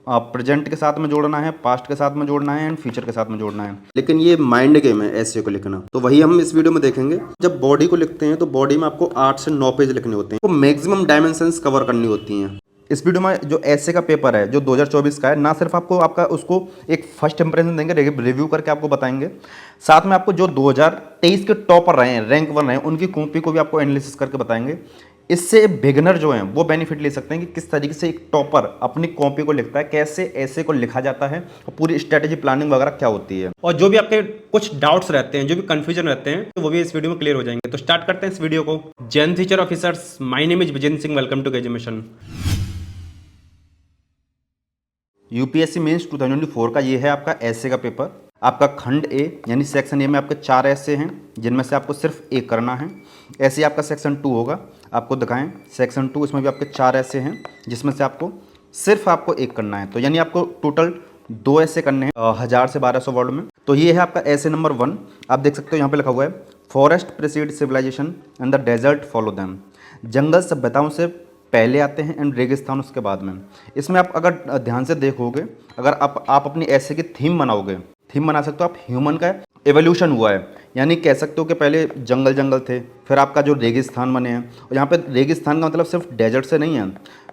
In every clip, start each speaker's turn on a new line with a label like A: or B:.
A: Present के साथ में जोड़ना है, पास्ट के साथ में जोड़ना है एंड फ्यूचर के साथ में जोड़ना है। लेकिन ये माइंड गेम है ऐसे को लिखना, तो वही हम इस वीडियो में देखेंगे। जब बॉडी को लिखते हैं तो बॉडी में आपको 8 से 9 पेज लिखने होते हैं, वो मैक्सिमम डायमेंशंस कवर करनी होती हैं। इस वीडियो में जो ऐसे का पेपर है जो 2024 का है, ना सिर्फ आपको आपका उसको एक फर्स्ट इंप्रेशन देंगे, रिव्यू करके आपको बताएंगे, साथ में आपको जो 2023 के टॉपर रहे हैं, रैंक 1 रहे हैं, उनकी कॉपी को भी आपको एनालिसिस करके बताएंगे। इससे बिगिनर जो हैं वो बेनिफिट ले सकते हैं कि किस तरीके से एक टॉपर अपनी कॉपी को लिखता है, कैसे ऐसे को लिखा जाता है और पूरी स्ट्रेटेजी प्लानिंग वगैरह क्या होती है। और जो भी आपके कुछ डाउट्स रहते हैं, जो भी कंफ्यूजन रहते हैं, तो वो भी इस वीडियो में क्लियर हो जाएंगे। तो स्टार्ट करते हैं इस वीडियो को। जैन teacher officers, my name is Vijendra Singh, welcome to education. UPSC mains 2024 का ये है आपका ऐसे का पेपर। आपका खंड ए यानी सेक्शन ए में आपके 4 ऐसे हैं, जिनमें से आपको सिर्फ एक करना है। ऐसे ही आपका सेक्शन 2 होगा, आपको दिखाएं सेक्शन 2, इसमें भी आपके 4 ऐसे हैं, जिसमें से आपको एक करना है। तो यानी आपको टोटल 2 ऐसे करने हैं 1000 से 1200 वर्ड में। तो ये है आपका ऐसे नंबर 1। आप देख सकते हो यहाँ पे लिखा हुआ है, forest precede civilization and the desert follow them. जंगल सभ्यताओं से पहले आते हैं एंड रेगिस्तान उसके बाद में। इसमें आप अगर ध्यान से देखोगे, अगर आप अपनी ऐसे की थीम बनाओगे, थीम बना सकते हो आप, ह्यूमन का एवोल्यूशन हुआ है, यानी कह सकते हो कि पहले जंगल थे, फिर आपका जो रेगिस्तान बने हैं। और यहाँ पे रेगिस्तान का मतलब सिर्फ डेजर्ट से नहीं है,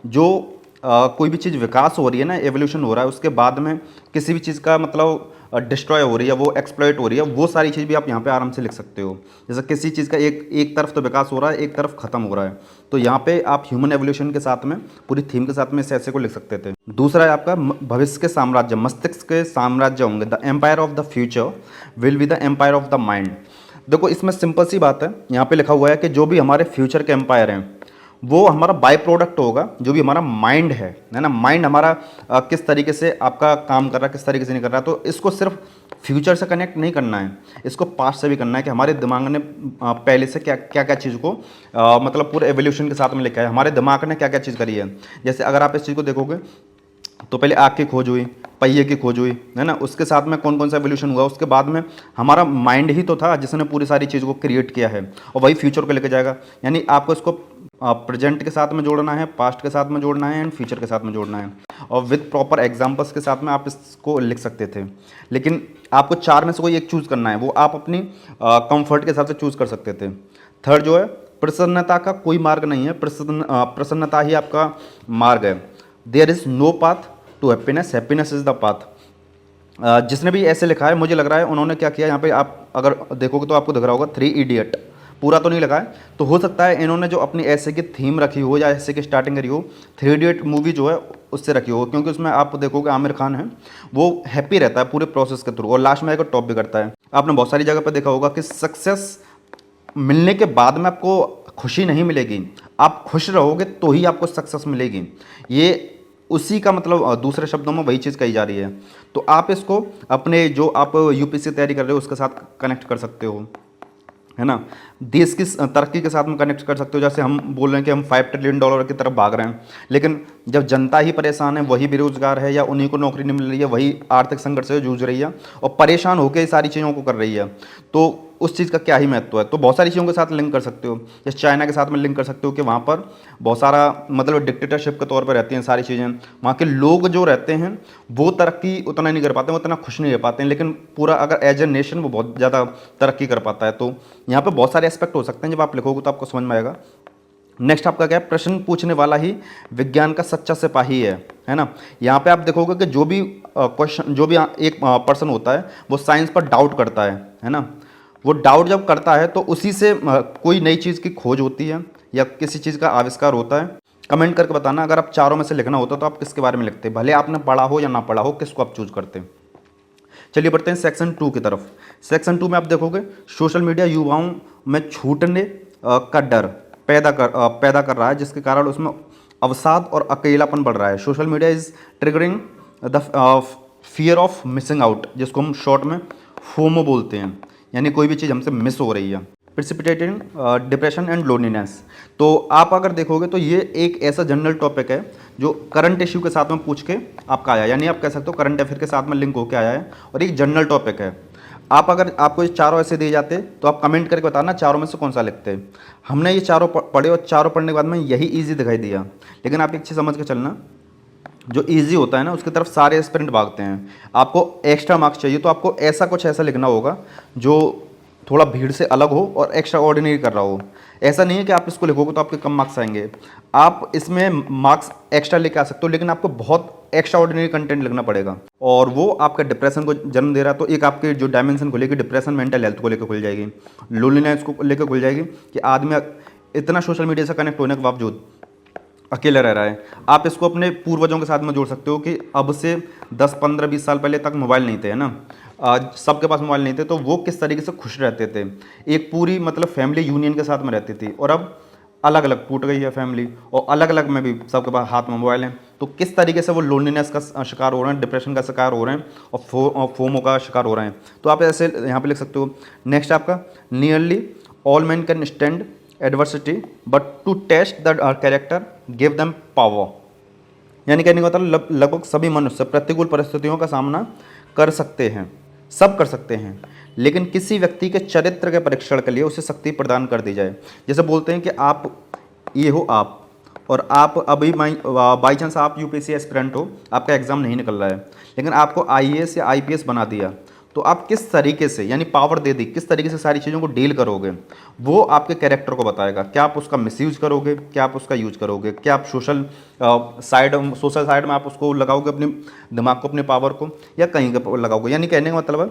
A: जो कोई भी चीज़ विकास हो रही है ना, एवोल्यूशन हो रहा है, उसके बाद में किसी भी चीज़ का मतलब डिस्ट्रॉय हो रही है, वो एक्सप्लॉइट हो रही है, वो सारी चीज़ भी आप यहाँ पे आराम से लिख सकते हो। जैसे किसी चीज़ का एक तरफ तो विकास हो रहा है, एक तरफ खत्म हो रहा है, तो यहाँ पे आप ह्यूमन एवोल्यूशन के साथ में पूरी थीम के साथ में इस ऐसे को लिख सकते थे। दूसरा है आपका भविष्य के साम्राज्य, मस्तिष्क के साम्राज्य होंगे। The empire of the future will be the empire of the mind. देखो इसमें सिंपल सी बात है, यहाँ पे लिखा हुआ है कि जो भी हमारे फ्यूचर के एम्पायर हैं वो हमारा बाय प्रोडक्ट होगा, जो भी हमारा माइंड है ना, माइंड हमारा किस तरीके से आपका काम कर रहा है, किस तरीके से नहीं कर रहा है। तो इसको सिर्फ फ्यूचर से कनेक्ट नहीं करना है, इसको पास्ट से भी करना है कि हमारे दिमाग ने पहले से क्या क्या चीज़ को मतलब पूरे एवोल्यूशन के साथ में लिखा है, हमारे दिमाग ने क्या क्या चीज़ करी है। जैसे अगर आप इस चीज़ को देखोगे तो पहले आग की खोज हुई, पहिए की खोज हुई, है ना, उसके साथ में कौन कौन सा एवोल्यूशन हुआ, उसके बाद में हमारा माइंड ही तो था जिसने पूरी सारी चीज़ को क्रिएट किया है, और वही फ्यूचर को लेकर जाएगा। यानी आपको इसको प्रेजेंट के साथ में जोड़ना है, पास्ट के साथ में जोड़ना है एंड फ्यूचर के साथ में जोड़ना है, और विद प्रॉपर एग्जाम्पल्स के साथ में आप इसको लिख सकते थे। लेकिन आपको 4 में से कोई एक चूज़ करना है, वो आप अपनी कंफर्ट के हिसाब से चूज़ कर सकते थे। थर्ड जो है, प्रसन्नता का कोई मार्ग नहीं है, प्रसन्नता ही आपका मार्ग है। There is no path to happiness, happiness is the path. जिसने भी ऐसे लिखा है, मुझे लग रहा है उन्होंने क्या किया, यहाँ पे आप अगर देखोगे तो आपको दिख रहा होगा 3 इडियट, पूरा तो नहीं लगा है, तो हो सकता है इन्होंने जो अपनी ऐसे की थीम रखी हो या ऐसे की स्टार्टिंग करी हो, 3 इडियट मूवी जो है उससे रखी हो, क्योंकि उसमें आप देखोगे आमिर खान है, वो हैप्पी रहता है पूरे प्रोसेस के थ्रू और लास्ट में आकर टॉप भी करता है। आपने बहुत सारी जगह पर देखा होगा कि सक्सेस मिलने के बाद में आपको खुशी नहीं मिलेगी, आप खुश रहोगे तो ही आपको सक्सेस मिलेगी। ये उसी का मतलब दूसरे शब्दों में वही चीज़ कही जा रही है। तो आप इसको अपने जो आप यूपीएससी तैयारी कर रहे हो उसके साथ कनेक्ट कर सकते हो, है ना, देश की तरक्की के साथ में कनेक्ट कर सकते हो। जैसे हम बोल रहे हैं कि हम $5 ट्रिलियन की तरफ भाग रहे हैं, लेकिन जब जनता ही परेशान है, वही बेरोजगार है या उन्हीं को नौकरी नहीं मिल रही है, वही आर्थिक संकट से जूझ रही है और परेशान होकर सारी चीज़ों को कर रही है, तो उस चीज़ का क्या ही महत्व है। तो बहुत सारी चीज़ों के साथ लिंक कर सकते हो, जैसे चाइना के साथ में लिंक कर सकते हो कि वहाँ पर बहुत सारा मतलब डिक्टेटरशिप के तौर पर रहती हैं सारी चीज़ें, वहाँ के लोग जो रहते हैं वो तरक्की उतना नहीं कर पाते, वो उतना खुश नहीं रह पाते हैं, लेकिन पूरा अगर एज ए नेशन वो बहुत ज़्यादा तरक्की कर पाता है। तो यहाँ पर बहुत सारे एस्पेक्ट हो सकते हैं, जब आप लिखोगे तो आपको समझ में आएगा। नेक्स्ट आपका क्या है, प्रश्न पूछने वाला ही विज्ञान का सच्चा सिपाही है ना। यहाँ पे आप देखोगे कि जो भी क्वेश्चन, जो भी एक पर्सन होता है वो साइंस पर डाउट करता है ना, वो डाउट जब करता है तो उसी से कोई नई चीज़ की खोज होती है या किसी चीज़ का आविष्कार होता है। कमेंट करके बताना, अगर आप चारों में से लिखना होता तो आप किसके बारे में लिखते, भले आपने पढ़ा हो या ना पढ़ा हो, किसको आप चूज करते। चलिए बढ़ते हैं सेक्शन 2 की तरफ। सेक्शन 2 में आप देखोगे सोशल मीडिया युवाओं में छूटने का डर पैदा कर रहा है, जिसके कारण उसमें अवसाद और अकेलापन बढ़ रहा है। Social media is triggering the fear of missing out, जिसको हम शॉर्ट में फोमो बोलते हैं, यानी कोई भी चीज़ हमसे मिस हो रही है। Precipitating depression and loneliness. तो आप अगर देखोगे तो ये एक ऐसा जनरल टॉपिक है जो करंट इश्यू के साथ में पूछ के आपका आया, यानी आप कह सकते हो करंट अफेयर के साथ में लिंक होकर आया है और एक जनरल टॉपिक है। आप अगर आपको ये चारों ऐसे दिए जाते तो आप कमेंट करके बताना चारों में से कौन सा लिखते। हमने ये चारों पढ़े और चारों पढ़ने के बाद में यही ईजी दिखाई दिया, लेकिन आप एक चीज़ समझ के चलना, जो इजी होता है ना उसकी तरफ सारे एस्पिरेंट भागते हैं। आपको एक्स्ट्रा मार्क्स चाहिए तो आपको ऐसा कुछ ऐसा लिखना होगा जो थोड़ा भीड़ से अलग हो और एक्स्ट्रा ऑर्डिनरी कर रहा हो। ऐसा नहीं है कि आप इसको लिखोगे तो आपके कम मार्क्स आएंगे, आप इसमें मार्क्स एक्स्ट्रा लेके आ सकते हो, लेकिन आपको बहुत एक्स्ट्रा ऑर्डिनरी कंटेंट लिखना पड़ेगा और वो आपका डिप्रेशन को जन्म दे रहा है। तो एक आपके जो डायमेंशन खुलेगी डिप्रेशन, मेंटल हेल्थ को लेकर खुल जाएगी, लोनलीनेस को लेकर खुल जाएगी कि आदमी इतना सोशल मीडिया से कनेक्ट होने के बावजूद अकेला रह रहा है। आप इसको अपने पूर्वजों के साथ में जोड़ सकते हो कि अब से 10, 15, 20 साल पहले तक मोबाइल नहीं थे, है ना, आज सबके पास मोबाइल नहीं थे, तो वो किस तरीके से खुश रहते थे, एक पूरी मतलब फैमिली यूनियन के साथ में रहती थी। और अब अलग अलग टूट गई है फैमिली और अलग अलग में भी सबके पास हाथ में मोबाइल हैं, तो किस तरीके से वो लोनलीनेस का शिकार हो रहे हैं, डिप्रेशन का शिकार हो रहे हैं और फोमो का शिकार हो रहे हैं। तो आप ऐसे यहाँ पे लिख सकते हो। नेक्स्ट आपका nearly all man can stand adversity but to test the character give them power. यानी कहने का मतलब लगभग सभी मनुष्य प्रतिकूल परिस्थितियों का सामना कर सकते हैं, सब कर सकते हैं, लेकिन किसी व्यक्ति के चरित्र के परीक्षण के लिए उसे शक्ति प्रदान कर दी जाए। जैसे बोलते हैं कि आप ये हो आप, और आप अभी बाई चांस आप यूपीएससी एस्पिरेंट हो, आपका एग्ज़ाम नहीं निकल रहा है, लेकिन आपको आईएएस या आईपीएस बना दिया, तो आप किस तरीके से, यानी पावर दे दी, किस तरीके से सारी चीज़ों को डील करोगे वो आपके कैरेक्टर को बताएगा। क्या आप उसका मिसयूज करोगे, क्या आप उसका यूज करोगे, क्या आप सोशल साइड में आप उसको लगाओगे, अपने दिमाग को, अपने पावर को, या कहीं का लगाओगे। यानी कहने का मतलब है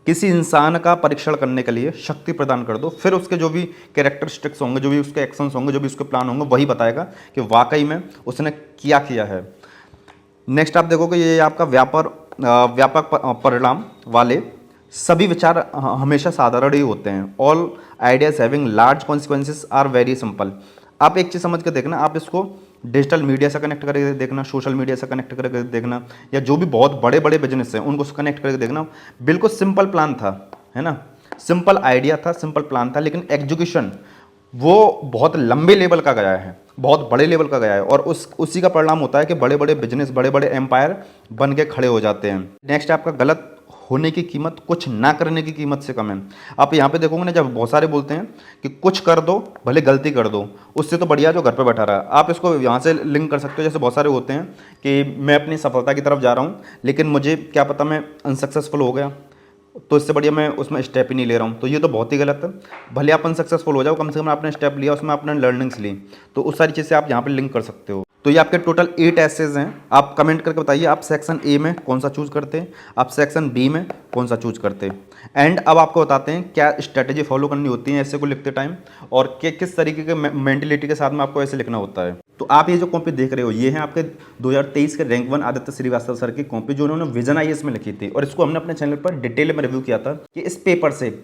A: किसी इंसान का परीक्षण करने के लिए शक्ति प्रदान कर दो, फिर उसके जो भी कैरेक्टरिस्टिक्स होंगे, जो भी उसके एक्शंस होंगे, जो भी उसके प्लान होंगे, वही बताएगा कि वाकई में उसने क्या किया है। नेक्स्ट आप देखोगे ये आपका व्यापक परिणाम वाले सभी विचार हमेशा साधारण ही होते हैं। All ideas having large consequences are very simple. आप एक चीज़ समझ के देखना, आप इसको डिजिटल मीडिया से कनेक्ट करके देखना, सोशल मीडिया से कनेक्ट करके देखना, या जो भी बहुत बड़े बड़े बिजनेस हैं उनको कनेक्ट करके देखना। बिल्कुल सिंपल प्लान था, है ना, सिंपल आइडिया था, सिंपल प्लान था, लेकिन एग्जीक्यूशन वो बहुत लंबे लेवल का गया है, बहुत बड़े लेवल का गया है, और उसी का परिणाम होता है कि बड़े बड़े बिजनेस, बड़े बड़े एम्पायर बन के खड़े हो जाते हैं। नेक्स्ट आपका गलत होने की कीमत कुछ ना करने की कीमत से कम है। आप यहाँ पे देखोगे ना, जब बहुत सारे बोलते हैं कि कुछ कर दो भले गलती कर दो, उससे तो बढ़िया जो घर पे बैठा रहा है। आप इसको यहाँ से लिंक कर सकते हो। जैसे बहुत सारे होते हैं कि मैं अपनी सफलता की तरफ जा रहा हूँ, लेकिन मुझे क्या पता मैं अनसक्सेसफुल हो गया, तो इससे बढ़िया मैं उसमें स्टेप ही नहीं ले रहा हूँ, तो ये तो बहुत ही गलत है। भले आप अनसक्सेसफुल हो जाओ, कम से कम आपने स्टेप लिया, उसमें आपने लर्निंग्स ली, तो उस सारी चीज़ से आप यहाँ पे लिंक कर सकते हो। तो ये आपके टोटल 8 एसेज हैं। आप कमेंट करके बताइए आप सेक्शन ए में कौन सा चूज़ करते हैं, आप सेक्शन बी में कौन सा चूज़ करते हैं। एंड अब आपको बताते हैं क्या स्ट्रैटेजी फॉलो करनी होती है ऐसे को लिखते टाइम, और किस तरीके के मेंटलिटी के साथ में आपको ऐसे लिखना होता है। तो आप ये जो कॉपी देख रहे हो, ये है आपके 2023 के रैंक 1 आदित्य श्रीवास्तव सर की कॉपी, जो उन्होंने विजन आईएएस में लिखी थी, और इसको हमने अपने चैनल पर डिटेल में रिव्यू किया था कि इस पेपर से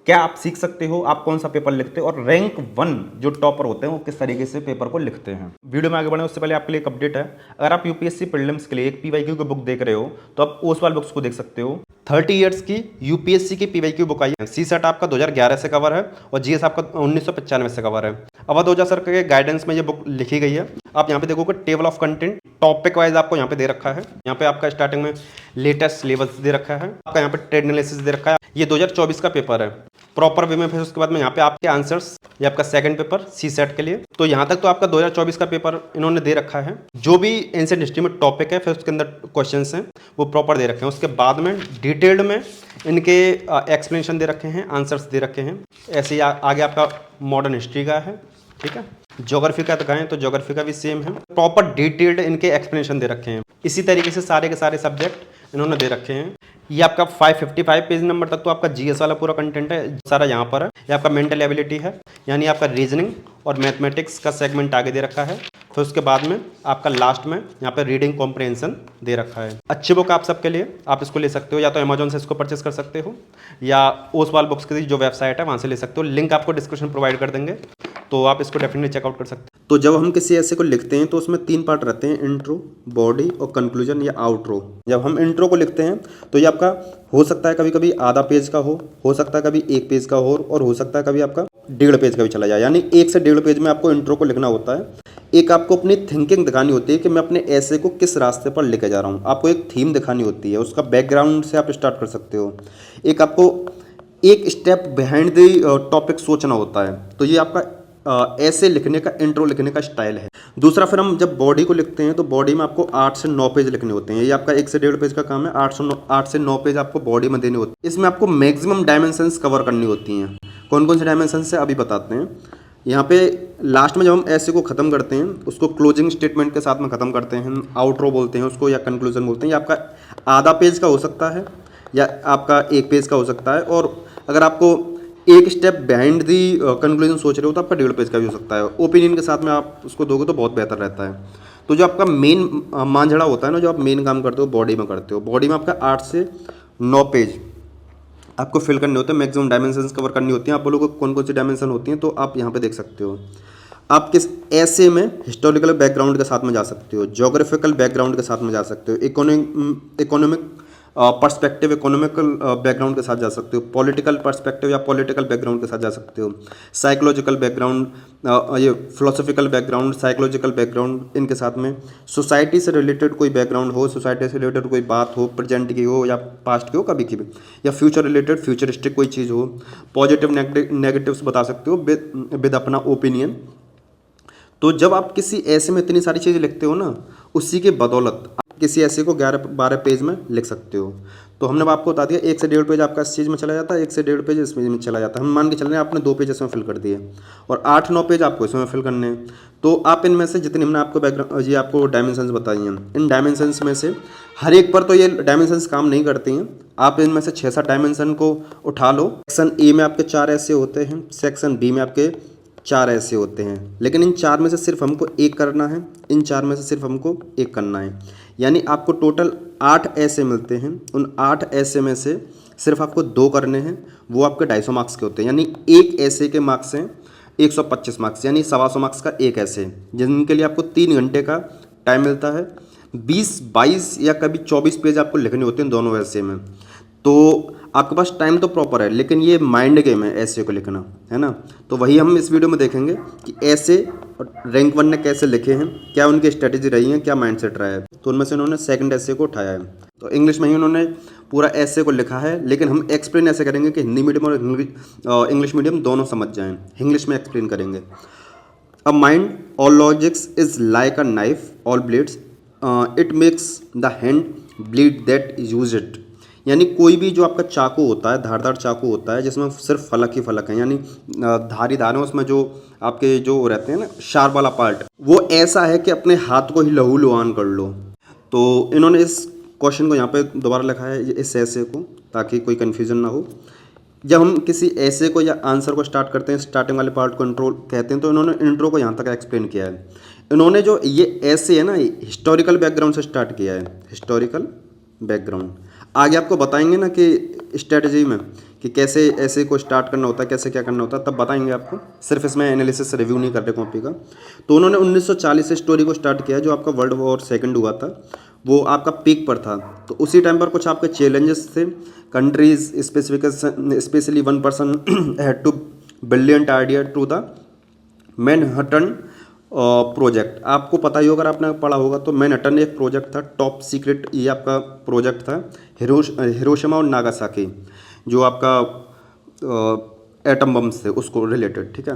A: क्या आप सीख सकते हो, आप कौन सा पेपर लिखते हो, और रैंक 1 जो टॉपर होते हैं वो किस तरीके से पेपर को लिखते हैं। वीडियो में आगे बढ़े उससे पहले आपके लिए एक अपडेट है। अगर आप यूपीएससी प्रीलिम्स के लिए एक पीवाईक्यू की बुक देख रहे हो, तो आप ओसवाल बुक्स को देख सकते हो। 30 ईयर्स की यूपीएससी की पीवाईक्यू बुक आई है। सीसेट आपका 2011 से कवर है और जीएस आपका 1995 से कवर है। अवध ओझा सर के गाइडेंस में ये बुक लिखी गई है। आप यहाँ पे देखोगे table of content topic wise आपको यहाँ पे दे रखा है। यहाँ पे आपका स्टार्टिंग में लेटेस्ट सिलेबस दे रखा है, आपका यहाँ पे ट्रेड एनालिसिस दे रखा है। ये 2024 का पेपर है प्रॉपर वे में। फिर उसके बाद में यहाँ पे आपके आंसर्स, ये आपका सेकंड पेपर सी सेट के लिए। तो यहाँ तक तो आपका 2024 का पेपर इन्होंने दे रखा है। जो भी एंशिएंट हिस्ट्री में टॉपिक है, फिर उसके अंदर क्वेश्चंस हैं, वो प्रॉपर दे रखे हैं। उसके बाद में डिटेल्ड में इनके एक्सप्लेनेशन दे रखे हैं, आंसर्स दे रखे हैं। ऐसे ही आगे आपका मॉडर्न हिस्ट्री का है, ठीक है। ज्योग्राफी का दिखाएं तो ज्योग्राफी का भी सेम है, प्रॉपर डिटेल्ड इनके एक्सप्लेनेशन दे रखे हैं। इसी तरीके से सारे के सारे सब्जेक्ट इन्होंने दे रखे हैं। ये आपका 555 पेज नंबर तक तो आपका जीएस वाला पूरा कंटेंट है, सारा यहाँ पर है। ये आपका मेंटल एबिलिटी है, यानी आपका रीजनिंग और मैथमेटिक्स का सेगमेंट आगे दे रखा है। फिर उसके बाद में आपका लास्ट में यहाँ पे रीडिंग कॉम्प्रहेंशन दे रखा है। अच्छी बुक आप सबके लिए, आप इसको ले सकते हो, या तो अमेजोन से इसको परचेस कर सकते हो, या ओसवाल बुक्स की जो वेबसाइट है वहाँ से ले सकते हो। लिंक आपको डिस्क्रिप्शन प्रोवाइड कर देंगे, तो आप इसको डेफिनेटली चेकआउट कर सकते हो। तो जब हम किसी ऐसे को लिखते हैं तो उसमें 3 पार्ट रहते हैं, इंट्रो, बॉडी और कंक्लूजन या आउट्रो। जब हम इंट्रो को लिखते हैं तो ये आपका हो सकता है कभी कभी आधा पेज का हो सकता है कभी 1 पेज का और हो सकता है कभी आपका 1.5 पेज का भी चला जाए, यानी 1 से 1.5 पेज में आपको इंट्रो को लिखना होता है। एक आपको अपनी थिंकिंग दिखानी होती है कि मैं अपने ऐसे को किस रास्ते पर लेके जा रहा हूँ। आपको एक थीम दिखानी होती है, उसका बैकग्राउंड से आप स्टार्ट कर सकते हो। एक आपको एक स्टेप बिहाइंड द टॉपिक सोचना होता है। तो ये आपका ऐसे लिखने का, इंट्रो लिखने का स्टाइल है। दूसरा फिर हम जब बॉडी को लिखते हैं तो बॉडी में आपको 8 से 9 पेज लिखने होते हैं। ये आपका 1 से 1.5 पेज का काम है। 8 से 9 पेज आपको बॉडी में देने होते हैं। इसमें आपको मैक्सिमम डायमेंशंस कवर करनी होती हैं। कौन कौन से डायमेंशंस है अभी बताते हैं। यहाँ पे लास्ट में जब हम ऐसे को ख़त्म करते हैं उसको क्लोजिंग स्टेटमेंट के साथ में ख़त्म करते हैं, आउटरो बोलते हैं उसको, या कंक्लूजन बोलते हैं। ये आपका आधा पेज का हो सकता है या आपका 1 पेज का हो सकता है, और अगर आपको एक स्टेप बिहाइंड दी कंक्लूजन सोच रहे हो तो आपका 1.5 पेज का भी हो सकता है। ओपिनियन के साथ में आप उसको दोगे तो बहुत बेहतर रहता है। तो जो आपका मेन मांझड़ा होता है ना, जो आप मेन काम करते हो बॉडी में करते हो, बॉडी में आपका 8 से 9 पेज आपको फिल करने होते हैं। मैक्सिमम डायमेंशंस कवर करनी होती हैं। आप बोलोगे कौन कौन सी डायमेंशन होती हैं, तो आप यहाँ पे देख सकते हो। आप किस ऐसे में हिस्टोरिकल बैकग्राउंड के साथ में जा सकते हो, ज्योग्राफिकल बैकग्राउंड के साथ में जा सकते हो, इकोनॉमिक पर्सपेक्टिव इकोनॉमिकल बैकग्राउंड के साथ जा सकते हो, पॉलिटिकल पर्सपेक्टिव या पॉलिटिकल बैकग्राउंड के साथ जा सकते हो, साइकोलॉजिकल बैकग्राउंड, ये फिलोसॉफिकल बैकग्राउंड, साइकोलॉजिकल बैकग्राउंड, इनके साथ में सोसाइटी से रिलेटेड कोई बैकग्राउंड हो, सोसाइटी से रिलेटेड कोई बात हो, प्रेजेंट की हो या पास्ट की हो, कभी की भी, या फ्यूचर रिलेटेड फ्यूचरिस्टिक कोई चीज़ हो, पॉजिटिव नेगेटिव्स बता सकते हो विद अपना ओपिनियन। तो जब आप किसी ऐसे में इतनी सारी चीज़ें लिखते हो ना, उसी के बदौलत आप किसी ऐसे को 11-12 पेज में लिख सकते हो। तो हमने आपको बता दिया 1 से 1.5 पेज आपका इस चीज़ में चला जाता है, 1 से 1.5 पेज इस पेज में चला जाता है। हम मान के चल रहे हैं आपने 2 पेज इसमें फिल कर दिए और 8-9 पेज आपको इसमें फिल करने हैं। तो आप इनमें से जितने हमने आपको बैकग्राउंड ये आपको डायमेंशंस बताई हैं, इन डायमेंशंस में से हर एक पर तो ये डायमेंशंस काम नहीं करती हैं। आप इनमें से 6-7 डायमेंशन को उठा लो। सेक्शन ए में आपके 4 ऐसे होते हैं, सेक्शन बी में आपके 4 ऐसे होते हैं, लेकिन इन 4 में से सिर्फ हमको एक करना है, इन 4 में से सिर्फ हमको एक करना है। यानी आपको टोटल 8 ऐसे मिलते हैं। उन 8 ऐसे में से सिर्फ आपको 2 करने हैं, वो आपके 250 मार्क्स के होते हैं। यानी एक ऐसे के मार्क्स हैं 125 मार्क्स, यानी 125 मार्क्स का एक ऐसे, जिनके लिए आपको 3 घंटे का टाइम मिलता है। 20-22 या कभी 24 पेज आपको लिखने होते हैं दोनों ऐसे में। तो आपके पास टाइम तो प्रॉपर है, लेकिन ये माइंड गेम है ऐसे को लिखना, है ना। तो वही हम इस वीडियो में देखेंगे कि ऐसे रैंक 1 ने कैसे लिखे हैं, क्या उनकी स्ट्रेटेजी रही है, क्या माइंडसेट रहा है। तो उनमें से उन्होंने सेकंड ऐसे को उठाया है। तो इंग्लिश में ही उन्होंने पूरा ऐसे को लिखा है, लेकिन हम एक्सप्लेन ऐसे करेंगे कि हिंदी मीडियम और इंग्लिश मीडियम दोनों समझ जाएँ। इंग्लिश में एक्सप्लेन करेंगे। A mind, all logics is like a knife, all bleeds. It makes the hand bleed that use it. यानी कोई भी जो आपका चाकू होता है, धारदार चाकू होता है, जिसमें सिर्फ फलक ही फलक है, यानी धारी धार है, उसमें जो आपके जो रहते हैं ना शार्प वाला पार्ट, वो ऐसा है कि अपने हाथ को ही लहू लुहान कर लो। तो इन्होंने इस क्वेश्चन को यहाँ पे दोबारा लिखा है, इस ऐसे को, ताकि कोई कन्फ्यूजन ना हो। जब हम किसी ऐसे को या आंसर को स्टार्ट करते हैं, स्टार्टिंग वाले पार्ट को इंट्रो कहते हैं, तो इन्होंने इंट्रो को यहाँ तक एक्सप्लेन किया है। इन्होंने जो ये ऐसे है ना, हिस्टोरिकल बैकग्राउंड से स्टार्ट किया है, हिस्टोरिकल बैकग्राउंड। आगे आपको बताएंगे ना कि स्ट्रेटजी में कि कैसे ऐसे को स्टार्ट करना होता है, कैसे क्या करना होता है, तब बताएंगे आपको। सिर्फ इसमें एनालिसिस रिव्यू नहीं कर रहे कॉपी का। तो उन्होंने 1940 से स्टोरी को स्टार्ट किया, जो आपका वर्ल्ड वॉर सेकंड हुआ था, वो आपका पीक पर था। तो उसी टाइम पर कुछ आपके चैलेंजेस थे। Countries specification, specially one person had two brilliant idea to the Manhattan project. आपको पता ही होगा, अगर आपने पढ़ा होगा तो मैनहट्टन एक प्रोजेक्ट था, टॉप सीक्रेट ये आपका प्रोजेक्ट था, हिरोशिमा और नागासाकी, जो आपका एटम बम्स थे उसको रिलेटेड, ठीक है।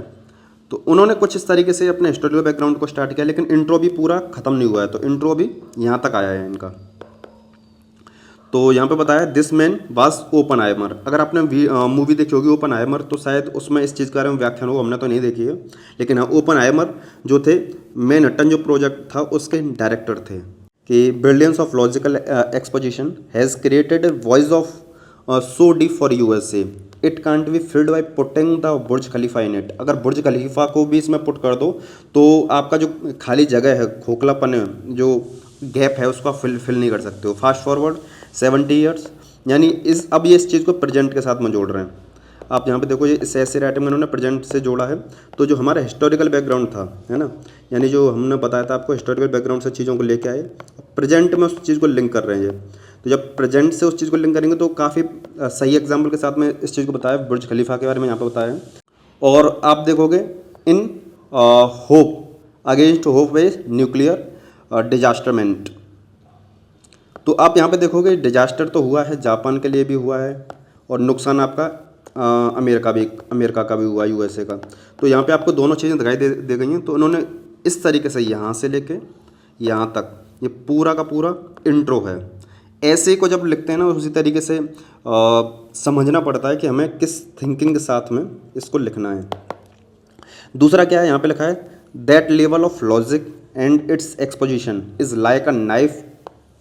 A: तो उन्होंने कुछ इस तरीके से अपने हिस्टोरिकल बैकग्राउंड को स्टार्ट किया, लेकिन इंट्रो भी पूरा ख़त्म नहीं हुआ है। तो इंट्रो भी यहाँ तक आया है इनका। तो यहाँ पे बताया दिस मैन वाज ओपनहाइमर। अगर आपने मूवी देखी होगी ओपनहाइमर, तो शायद उसमें इस चीज़ के बारे में व्याख्यान हो, हमने तो नहीं देखी है। लेकिन हाँ, ओपनहाइमर जो थे मैनहट्टन जो प्रोजेक्ट था उसके डायरेक्टर थे, कि brilliance of logical exposition has created a voice of so deep for USA it can't be filled by putting the Burj Khalifa in it. अगर बुर्ज खलीफा को भी इसमें पुट कर दो तो आपका जो खाली जगह है, खोखलापन है, जो गैप है, उसको आप फिल नहीं कर सकते हो। फास्ट फॉरवर्ड 70 ईयर्स, यानी अब ये इस चीज़ को प्रेजेंट के साथ में जोड़ रहे हैं। आप यहाँ पे देखो, ये इस ऐसे राइटिंग में इन्होंने प्रेजेंट से जोड़ा है। तो जो हमारा हिस्टोरिकल बैकग्राउंड था, है ना, यानी जो हमने बताया था आपको, हिस्टोरिकल बैकग्राउंड से चीज़ों को लेके आए, प्रेजेंट में उस चीज़ को लिंक कर रहे हैं। तो जब प्रेजेंट से उस चीज़ को लिंक करेंगे तो काफ़ी सही एग्जाम्पल के साथ में इस चीज़ को बताया, बुर्ज खलीफा के बारे में यहाँ पर बताया है। और आप देखोगे in hope against hope was nuclear disasterment. तो आप यहाँ पे देखोगे डिजास्टर तो हुआ है, जापान के लिए भी हुआ है, और नुकसान आपका अमेरिका का भी हुआ, यूएसए का। तो यहाँ पे आपको दोनों चीज़ें दिखाई दे गई हैं। तो इन्होंने इस तरीके से यहाँ से लेके यहाँ तक ये पूरा का पूरा इंट्रो है। ऐसे को जब लिखते हैं ना उसी तरीके से समझना पड़ता है कि हमें किस थिंकिंग के साथ में इसको लिखना है। दूसरा क्या है, यहाँ पे लिखा है that level of logic and it's exposition is like a knife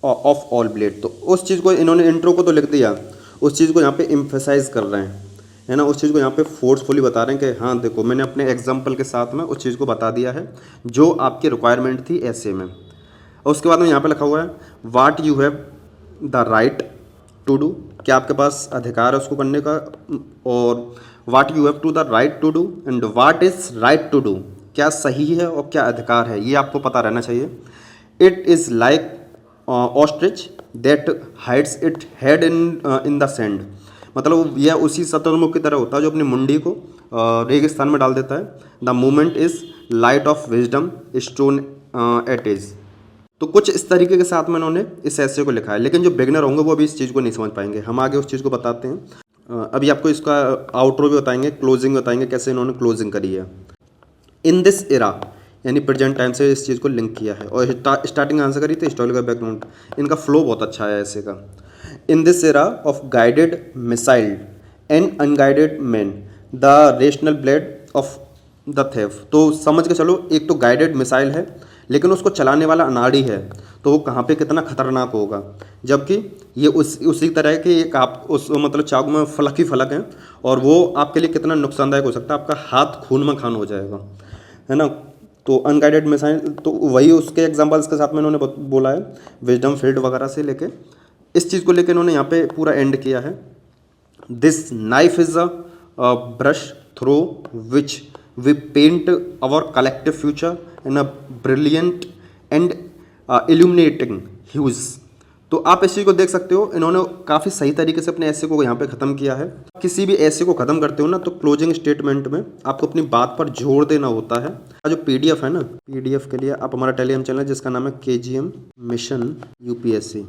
A: of all blade. तो उस चीज़ को इन्होंने इंट्रो को तो लिख दिया, उस चीज़ को यहाँ पे एम्फेसाइज कर रहे हैं, है ना, उस चीज़ को यहाँ पे फोर्सफुली बता रहे हैं कि हाँ देखो मैंने अपने एग्जाम्पल के साथ में उस चीज़ को बता दिया है जो आपकी रिक्वायरमेंट थी ऐसे में। और उसके बाद में यहाँ पे लिखा हुआ है what you have the right to do, क्या आपके पास अधिकार है उसको करने का, और what you have to the right to do and what is right to do, क्या सही है और क्या अधिकार है, ये आपको पता रहना चाहिए। It is like ostrich that hides it head in the sand, मतलब यह उसी शतुरमुर्ग की तरह होता है जो अपनी मुंडी को रेगिस्तान में डाल देता है। The moment is light of wisdom stone eight is. तो कुछ इस तरीके के साथ में उन्होंने इस ऐसे को लिखा है, लेकिन जो बिगनर होंगे वो अभी इस चीज़ को नहीं समझ पाएंगे। हम आगे उस चीज़ को बताते हैं। अभी आपको इसका आउटरो भी बताएंगे, क्लोजिंग बताएंगे कैसे इन्होंने क्लोजिंग करी है। इन दिस एरा यानी प्रेजेंट टाइम से इस चीज़ को लिंक किया है। और स्टार्टिंग आंसर करी थी हिस्टोरिकल बैकग्राउंड, इनका फ्लो बहुत अच्छा है ऐसे का। In this era of guided missile and unguided man the rational blade of the theft. तो समझ के चलो, एक तो गाइडेड मिसाइल है लेकिन उसको चलाने वाला अनाड़ी है, तो वो कहाँ पे कितना खतरनाक होगा। जबकि ये उसी तरह के एक आप उस मतलब चाकू में फलक ही फलक हैं और वो आपके लिए कितना नुकसानदायक हो सकता है, आपका हाथ खून में खान हो जाएगा, है ना। तो अनगाइडेड मिसाइल तो वही उसके एग्जांपल्स के साथ में इन्होंने बोला है, विजडम फील्ड वगैरह से लेके इस चीज़ को लेके इन्होंने यहाँ पे पूरा एंड किया है। This knife is a brush through which we paint our collective future in a brilliant and illuminating hues. तो आप इस चीज़ को देख सकते हो, इन्होंने काफ़ी सही तरीके से अपने ऐसे को यहाँ पे ख़त्म किया है। किसी भी ऐसे को ख़त्म करते हो ना तो क्लोजिंग स्टेटमेंट में आपको अपनी बात पर जोर देना होता है। जो पीडीएफ है ना, पीडीएफ के लिए आप हमारा टेलीग्राम चैनल है जिसका नाम है KGM mission UPSC,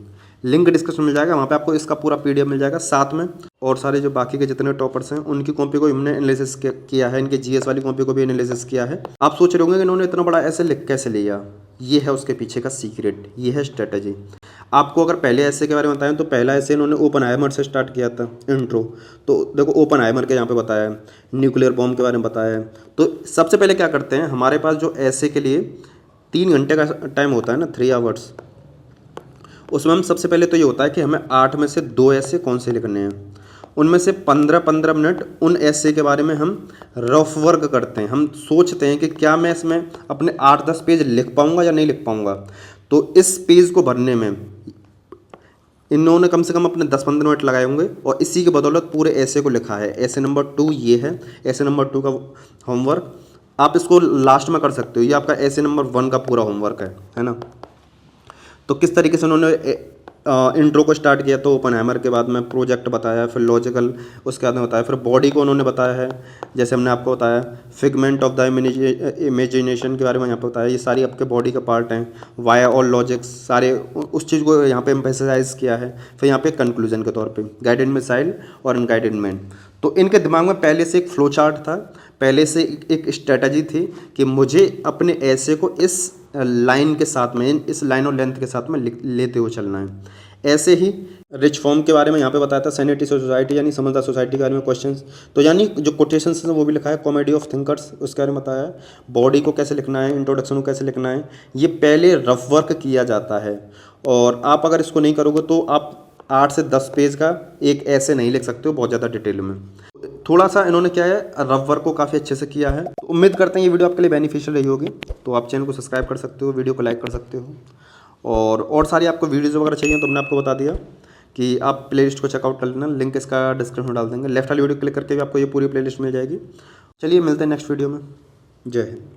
A: link description मिल जाएगा, वहाँ पे आपको इसका पूरा पीडीएफ मिल जाएगा। साथ में और सारे जो बाकी के जितने टॉपर्स हैं उनकी कॉपी को हमने एनालिसिस किया है, इनके GS वाली कॉपी को भी एनालिसिस किया है। आप सोच रहे होंगे कि इन्होंने इतना बड़ा ऐसे लिख कैसे लिया, ये है उसके पीछे का सीक्रेट, ये है स्ट्रेटजी। आपको अगर पहले ऐसे के बारे में बताएं तो पहला ऐसे इन्होंने ओपनहाइमर से स्टार्ट किया था इंट्रो। तो देखो ओपनहाइमर के यहाँ पे बताया है, न्यूक्लियर बॉम्ब के बारे में बताया है। तो सबसे पहले क्या करते हैं, हमारे पास जो ऐसे के लिए 3 घंटे का टाइम होता है ना, 3 आवर्स, उसमें हम सबसे पहले तो ये होता है कि हमें 8 में से 2 ऐसे कौन से लिखने हैं। उनमें से 15-15 मिनट उन ऐसे के बारे में हम रफ वर्क करते हैं। हम सोचते हैं कि क्या मैं इसमें अपने 8-10 पेज लिख पाऊंगा या नहीं लिख पाऊंगा। तो इस पेज को भरने में इन्होंने कम से कम अपने 10-15 मिनट लगाए होंगे और इसी की बदौलत पूरे ऐसे को लिखा है। ऐसे नंबर 2 ये है, ऐसे नंबर 2 का होमवर्क आप इसको लास्ट में कर सकते हो, ये आपका ऐसे नंबर 1 का पूरा होमवर्क है ना। तो किस तरीके से उन्होंने इंट्रो को स्टार्ट किया, तो ओपनहाइमर के बाद में प्रोजेक्ट बताया, फिर लॉजिकल उसके बाद में बताया, फिर बॉडी को उन्होंने बताया है, जैसे हमने आपको बताया फिगमेंट ऑफ द इमेजिनेशन के बारे में यहाँ पे बताया। ये सारी आपके बॉडी का पार्ट हैं, वाया और लॉजिक्स सारे उस चीज़ को यहाँ पे एम्फेसाइज किया है। फिर यहाँ पे कंक्लूजन के तौर पे गाइडेड मिसाइल और अनगाइडेड मैन। तो इनके दिमाग में पहले से एक फ्लो चार्ट था, पहले से एक स्ट्रेटजी थी कि मुझे अपने ऐसे को इस लाइन के साथ में, इस लाइन और लेंथ के साथ में लेते हुए चलना है। ऐसे ही रिच फॉर्म के बारे में यहाँ पे बताया था, सैनिटी सोसाइटी यानी समझदार सोसाइटी के बारे में क्वेश्चंस। तो यानी जो कोटेशंस हैं वो भी लिखा है, कॉमेडी ऑफ थिंकर्स उसके बारे में बताया है, बॉडी को कैसे लिखना है, इंट्रोडक्शन को कैसे लिखना है, ये पहले रफ वर्क किया जाता है। और आप अगर इसको नहीं करोगे तो आप 8 से 10 पेज का एक ऐसे नहीं लिख सकते हो बहुत ज़्यादा डिटेल में। थोड़ा सा इन्होंने क्या है रफ वर्क को काफ़ी अच्छे से किया है। तो उम्मीद करते हैं ये वीडियो आपके लिए बेनिफिशियल रही होगी। तो आप चैनल को सब्सक्राइब कर सकते हो, वीडियो को लाइक कर सकते हो, और सारी आपको वीडियोज़ वगैरह चाहिए तो हमने आपको बता दिया कि आप प्लेलिस्ट को चेकआउट कर लेना, लिंक इसका डिस्क्रिप्शन में डाल देंगे। लेफ्ट वाली वीडियो क्लिक करके भी आपको ये पूरी प्लेलिस्ट मिल जाएगी। चलिए मिलते हैं नेक्स्ट वीडियो में। जय हिंद।